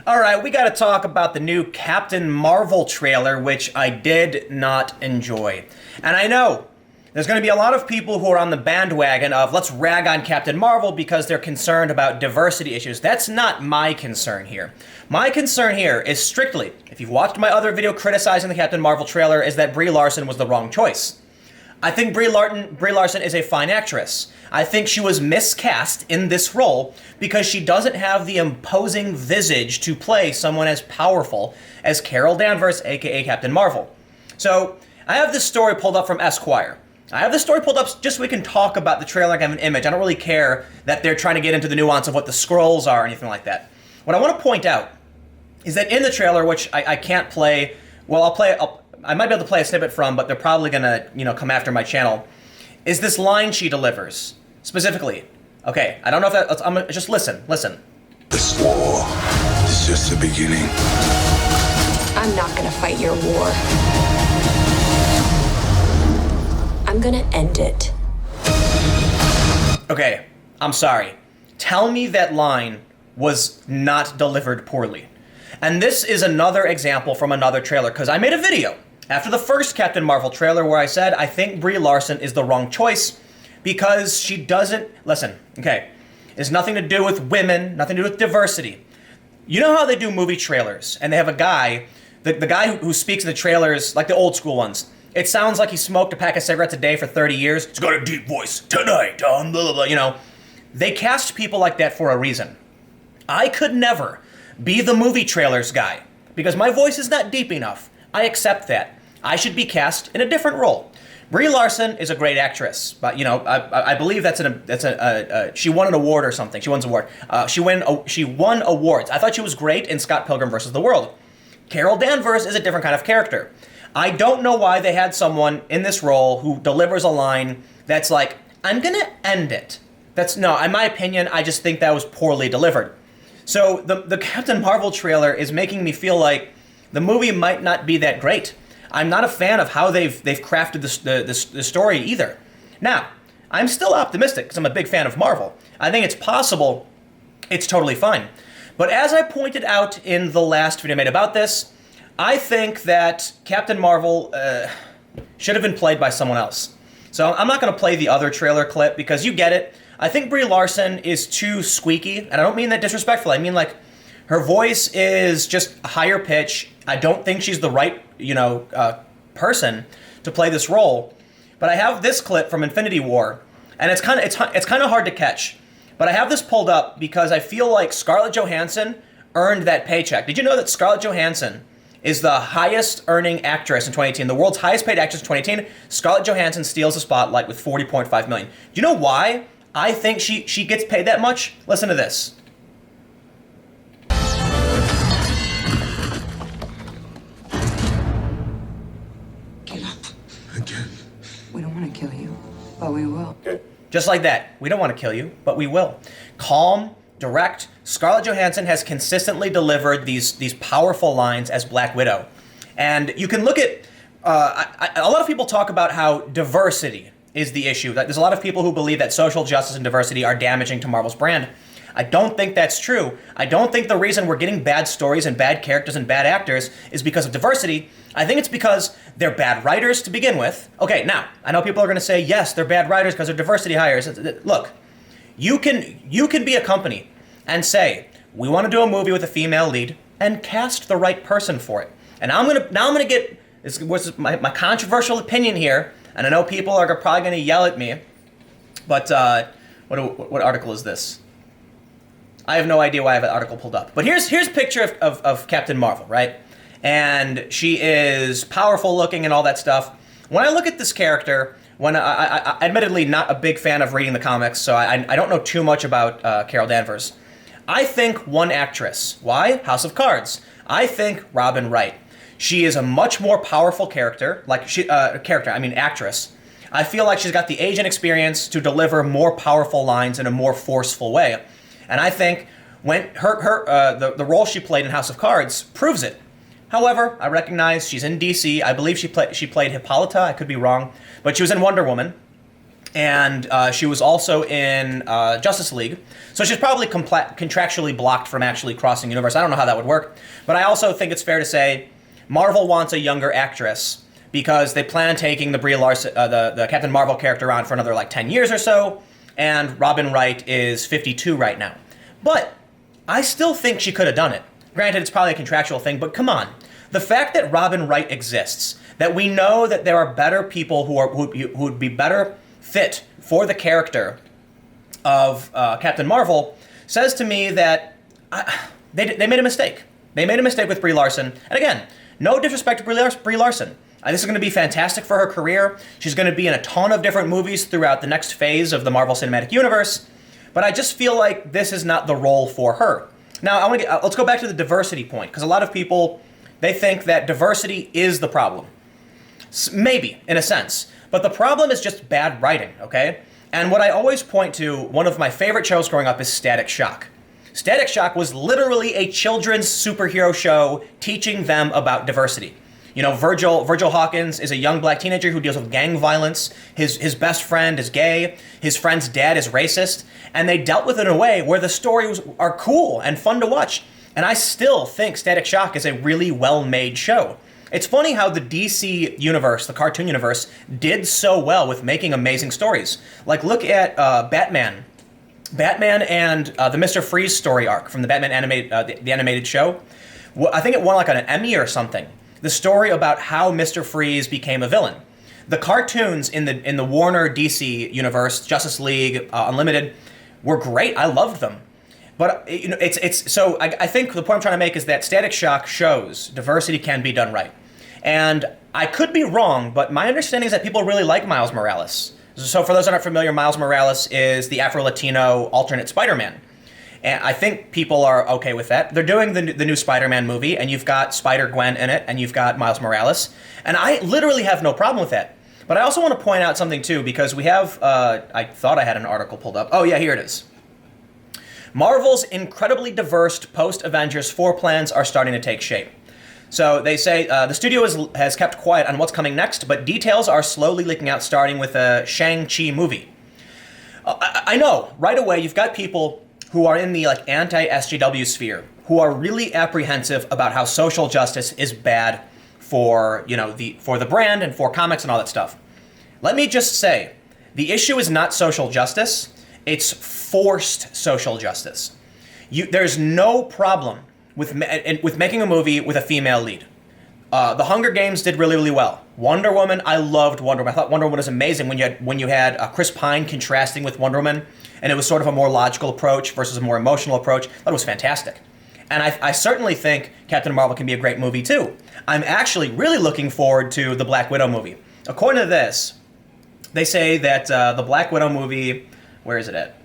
All right, we got to talk about the new Captain Marvel trailer, which I did not enjoy. And I know there's going to be a lot of people who are on the bandwagon of let's rag on Captain Marvel because they're concerned about diversity issues. That's not my concern here. My concern here is strictly, if you've watched my other video criticizing the Captain Marvel trailer, is that Brie Larson was the wrong choice. I think Brie Larson is a fine actress. I think she was miscast in this role because she doesn't have the imposing visage to play someone as powerful as Carol Danvers, aka Captain Marvel. So, I have this story pulled up from Esquire. I have this story pulled up just so we can talk about the trailer like I have an image. I don't really care that they're trying to get into the nuance of what the scrolls are or anything like that. What I want to point out is that in the trailer, which I can't play, well, I might be able to play a snippet from, but they're probably gonna, come after my channel, is this line she delivers. Specifically. Okay, I don't know if that, just listen. This war is just the beginning. I'm not gonna fight your war. I'm gonna end it. Okay, I'm sorry. Tell me that line was not delivered poorly. And this is another example from another trailer, because I made a video after the first Captain Marvel trailer where I said I think Brie Larson is the wrong choice because she doesn't, listen, okay, it's nothing to do with women, nothing to do with diversity. You know how they do movie trailers, and they have a guy, the guy who speaks in the trailers, like the old school ones, it sounds like he smoked a pack of cigarettes a day for 30 years. He's got a deep voice. Tonight on blah, blah, blah, They cast people like that for a reason. I could never be the movie trailers guy because my voice is not deep enough. I accept that. I should be cast in a different role. Brie Larson is a great actress, but I believe she won an award or something. She won an award. She won awards. I thought she was great in Scott Pilgrim vs. the World. Carol Danvers is a different kind of character. I don't know why they had someone in this role who delivers a line that's like, I'm gonna end it. In my opinion, I just think that was poorly delivered. So the Captain Marvel trailer is making me feel like the movie might not be that great. I'm not a fan of how they've crafted the story either. Now, I'm still optimistic because I'm a big fan of Marvel. I think it's possible it's totally fine. But as I pointed out in the last video I made about this, I think that Captain Marvel should have been played by someone else. So I'm not going to play the other trailer clip because you get it. I think Brie Larson is too squeaky, and I don't mean that disrespectfully. I mean like her voice is just a higher pitch. I don't think she's the right, person to play this role. But I have this clip from Infinity War, and it's kind of hard to catch. But I have this pulled up because I feel like Scarlett Johansson earned that paycheck. Did you know that Scarlett Johansson is the highest earning actress in 2018, the world's highest paid actress in 2018? Scarlett Johansson steals the spotlight with $40.5 million. Do you know why I think she gets paid that much? Listen to this. Get up. Again. We don't want to kill you, but we will. Okay. Just like that. We don't want to kill you, but we will. Calm, direct. Scarlett Johansson has consistently delivered these powerful lines as Black Widow. And you can look at, a lot of people talk about how diversity is the issue. There's a lot of people who believe that social justice and diversity are damaging to Marvel's brand. I don't think that's true. I don't think the reason we're getting bad stories and bad characters and bad actors is because of diversity. I think it's because they're bad writers to begin with. Okay, now, I know people are going to say, yes, they're bad writers because they're diversity hires. Look, you can be a company and say, we want to do a movie with a female lead and cast the right person for it. And I'm gonna get, this was my controversial opinion here, and I know people are probably going to yell at me, but what article is this? I have no idea why I have an article pulled up. But here's a picture of Captain Marvel, right? And she is powerful looking and all that stuff. When I look at this character, when I admittedly not a big fan of reading the comics, so I don't know too much about Carol Danvers. I think one actress. Why? House of Cards. I think Robin Wright. She is a much more powerful character, actress. I feel like she's got the age and experience to deliver more powerful lines in a more forceful way. And I think when the role she played in House of Cards proves it. However, I recognize she's in DC. I believe she played Hippolyta. I could be wrong, but she was in Wonder Woman. and she was also in Justice League. So she's probably contractually blocked from actually crossing universe. I don't know how that would work, but I also think it's fair to say Marvel wants a younger actress because they plan on taking the Brie Larson, the Captain Marvel character on for another like 10 years or so, and Robin Wright is 52 right now. But I still think she could have done it. Granted, it's probably a contractual thing, but come on. The fact that Robin Wright exists, that we know that there are better people who would be better fit for the character of Captain Marvel, says to me that they made a mistake. They made a mistake with Brie Larson. And again, no disrespect to Brie Larson. This is going to be fantastic for her career. She's going to be in a ton of different movies throughout the next phase of the Marvel Cinematic Universe. But I just feel like this is not the role for her. Now, let's go back to the diversity point, because a lot of people, they think that diversity is the problem. Maybe, in a sense. But the problem is just bad writing, okay? And what I always point to, one of my favorite shows growing up is Static Shock. Static Shock was literally a children's superhero show teaching them about diversity. You know, Virgil Hawkins is a young black teenager who deals with gang violence. His best friend is gay. His friend's dad is racist. And they dealt with it in a way where the stories are cool and fun to watch. And I still think Static Shock is a really well-made show. It's funny how the DC universe, the cartoon universe, did so well with making amazing stories. Like, look at Batman. Batman and the Mr. Freeze story arc from the Batman the animated show. I think it won like an Emmy or something. The story about how Mr. Freeze became a villain. The cartoons in the Warner DC universe, Justice League, Unlimited, were great. I loved them. But you know, it's so I think the point I'm trying to make is that Static Shock shows diversity can be done right. And I could be wrong, but my understanding is that people really like Miles Morales. So for those that aren't familiar, Miles Morales is the Afro-Latino alternate Spider-Man. And I think people are okay with that. They're doing the new Spider-Man movie, and you've got Spider-Gwen in it, and you've got Miles Morales. And I literally have no problem with that. But I also want to point out something, too, because we have, I thought I had an article pulled up. Oh, yeah, here it is. Marvel's incredibly diverse post-Avengers 4 plans are starting to take shape. So they say the studio has kept quiet on what's coming next, but details are slowly leaking out, starting with a Shang-Chi movie. I know, right away, you've got people who are in the like anti-SJW sphere, who are really apprehensive about how social justice is bad for, you know, for the brand and for comics and all that stuff. Let me just say, the issue is not social justice, it's forced social justice. There's no problem with making a movie with a female lead. The Hunger Games did really, really well. Wonder Woman, I loved Wonder Woman. I thought Wonder Woman was amazing when you had Chris Pine contrasting with Wonder Woman, and it was sort of a more logical approach versus a more emotional approach. I thought it was fantastic. And I certainly think Captain Marvel can be a great movie too. I'm actually really looking forward to the Black Widow movie. According to this, they say that the Black Widow movie, where is it at?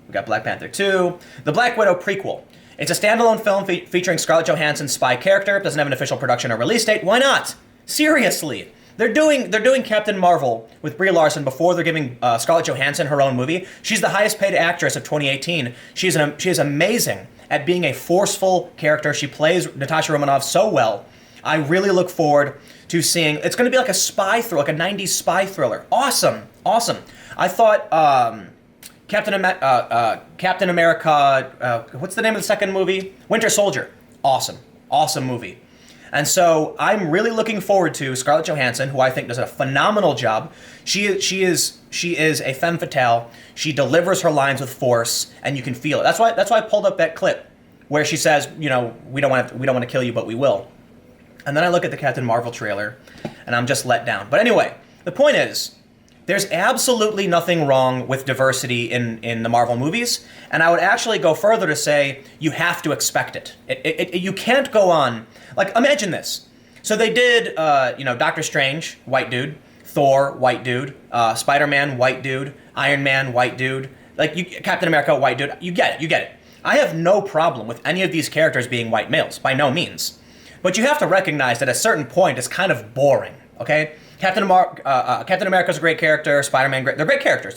We got Black Panther 2, the Black Widow prequel. It's a standalone film featuring Scarlett Johansson's spy character. It doesn't have an official production or release date. Why not? Seriously. They're doing Captain Marvel with Brie Larson before they're giving Scarlett Johansson her own movie. She's the highest paid actress of 2018. She is amazing at being a forceful character. She plays Natasha Romanoff so well. I really look forward to seeing. It's going to be like a spy thriller, like a 90s spy thriller. Awesome. I thought Captain America, what's the name of the second movie? Winter Soldier. Awesome movie. And so I'm really looking forward to Scarlett Johansson, who I think does a phenomenal job. She is a femme fatale. She delivers her lines with force, and you can feel it. That's why I pulled up that clip where she says, you know, we don't want to kill you, but we will. And then I look at the Captain Marvel trailer, and I'm just let down. But anyway, the point is, there's absolutely nothing wrong with diversity in the Marvel movies, and I would actually go further to say you have to expect it. You can't go on, like, imagine this. So they did, Doctor Strange, white dude, Thor, white dude, Spider-Man, white dude, Iron Man, white dude, Captain America, white dude. You get it. I have no problem with any of these characters being white males, by no means. But you have to recognize that at a certain point it's kind of boring, okay? Captain America's a great character, Spider-Man, they're great characters.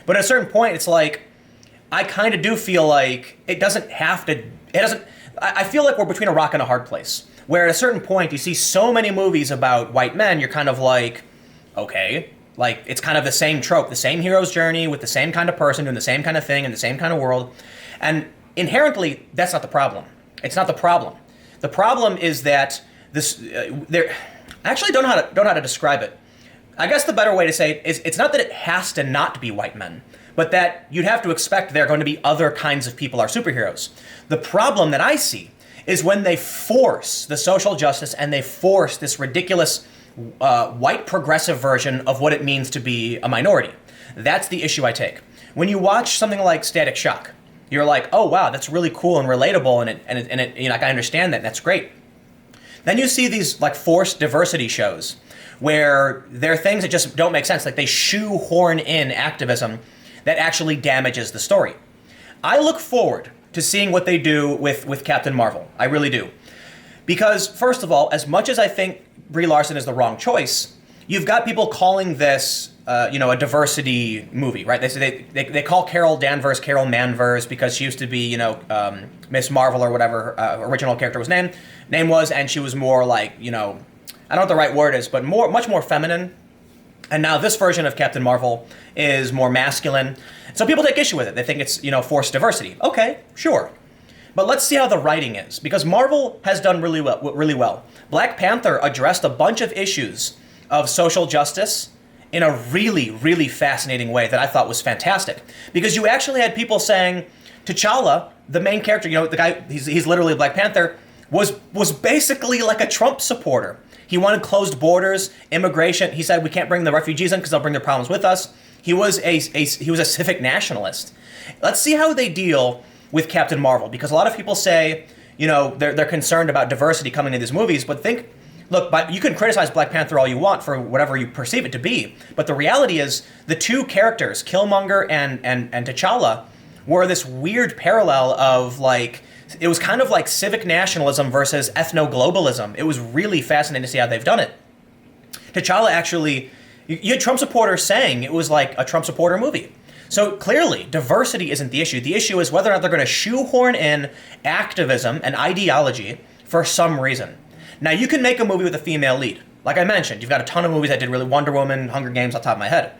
But at a certain point, it's like, I kind of do feel like I feel like we're between a rock and a hard place. Where at a certain point, you see so many movies about white men, you're kind of like, okay, Like, it's kind of the same trope, the same hero's journey with the same kind of person doing the same kind of thing in the same kind of world. And inherently, that's not the problem. It's not the problem. The problem is that this, I actually don't know how to describe it. I guess the better way to say it is it's not that it has to not be white men, but that you'd have to expect there are going to be other kinds of people are superheroes. The problem that I see is when they force the social justice and they force this ridiculous white progressive version of what it means to be a minority. That's the issue I take. When you watch something like Static Shock, you're like, oh wow, that's really cool and relatable, and it you know, like, I understand that, and that's great. Then you see these like forced diversity shows where there are things that just don't make sense, like they shoehorn in activism that actually damages the story. I look forward to seeing what they do with Captain Marvel. I really do. Because, first of all, as much as I think Brie Larson is the wrong choice, you've got people calling this, a diversity movie, right? They call Carol Danvers Carol Manvers because she used to be, Miss Marvel or whatever her original character was name was, and she was more like, I don't know what the right word is, but much more feminine. And now this version of Captain Marvel is more masculine. So people take issue with it. They think it's, forced diversity. Okay, sure. But let's see how the writing is, because Marvel has done really well. Black Panther addressed a bunch of issues of social justice in a really, really fascinating way that I thought was fantastic. Because you actually had people saying T'Challa, the main character, the guy, he's literally Black Panther, was basically like a Trump supporter. He wanted closed borders, immigration. He said we can't bring the refugees in because they'll bring their problems with us. He was a civic nationalist. Let's see how they deal with Captain Marvel, because a lot of people say, they're concerned about diversity coming into these movies, but you can criticize Black Panther all you want for whatever you perceive it to be, but the reality is the two characters, Killmonger and T'Challa, were this weird parallel of it was kind of like civic nationalism versus ethno-globalism. It was really fascinating to see how they've done it. T'Challa actually, you had Trump supporters saying it was like a Trump supporter movie. So clearly, diversity isn't the issue. The issue is whether or not they're going to shoehorn in activism and ideology for some reason. Now, you can make a movie with a female lead. Like I mentioned, you've got a ton of movies that did really Wonder Woman, Hunger Games off the top of my head.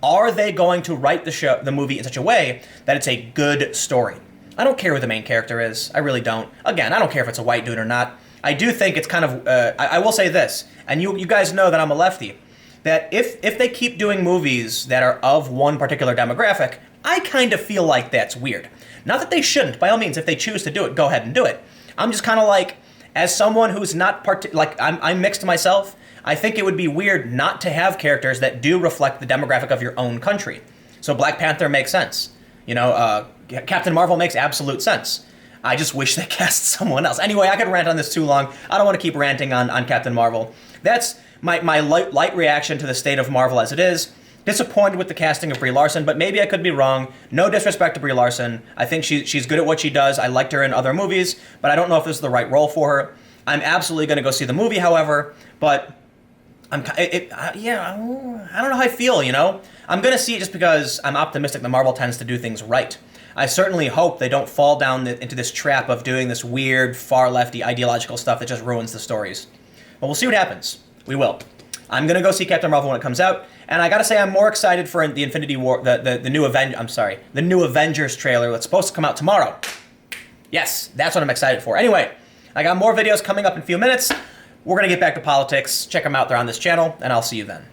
Are they going to write the movie in such a way that it's a good story? I don't care who the main character is. I really don't. Again, I don't care if it's a white dude or not. I do think it's kind of... I will say this, and you guys know that I'm a lefty, that if they keep doing movies that are of one particular demographic, I kind of feel like that's weird. Not that they shouldn't. By all means, if they choose to do it, go ahead and do it. I'm just kind of like, as someone who's not... I'm mixed myself, I think it would be weird not to have characters that do reflect the demographic of your own country. So Black Panther makes sense. Captain Marvel makes absolute sense. I just wish they cast someone else. Anyway, I could rant on this too long. I don't want to keep ranting on Captain Marvel. That's my light reaction to the state of Marvel as it is. Disappointed with the casting of Brie Larson, but maybe I could be wrong. No disrespect to Brie Larson. I think she's good at what she does. I liked her in other movies, but I don't know if this is the right role for her. I'm absolutely going to go see the movie, however, but I don't know how I feel, I'm going to see it just because I'm optimistic that Marvel tends to do things right. I certainly hope they don't fall down into this trap of doing this weird, far-lefty ideological stuff that just ruins the stories. But we'll see what happens. We will. I'm going to go see Captain Marvel when it comes out, and I got to say I'm more excited for the Infinity War, the new Avengers trailer that's supposed to come out tomorrow. Yes, that's what I'm excited for. Anyway, I got more videos coming up in a few minutes. We're going to get back to politics. Check them out. They're on this channel, and I'll see you then.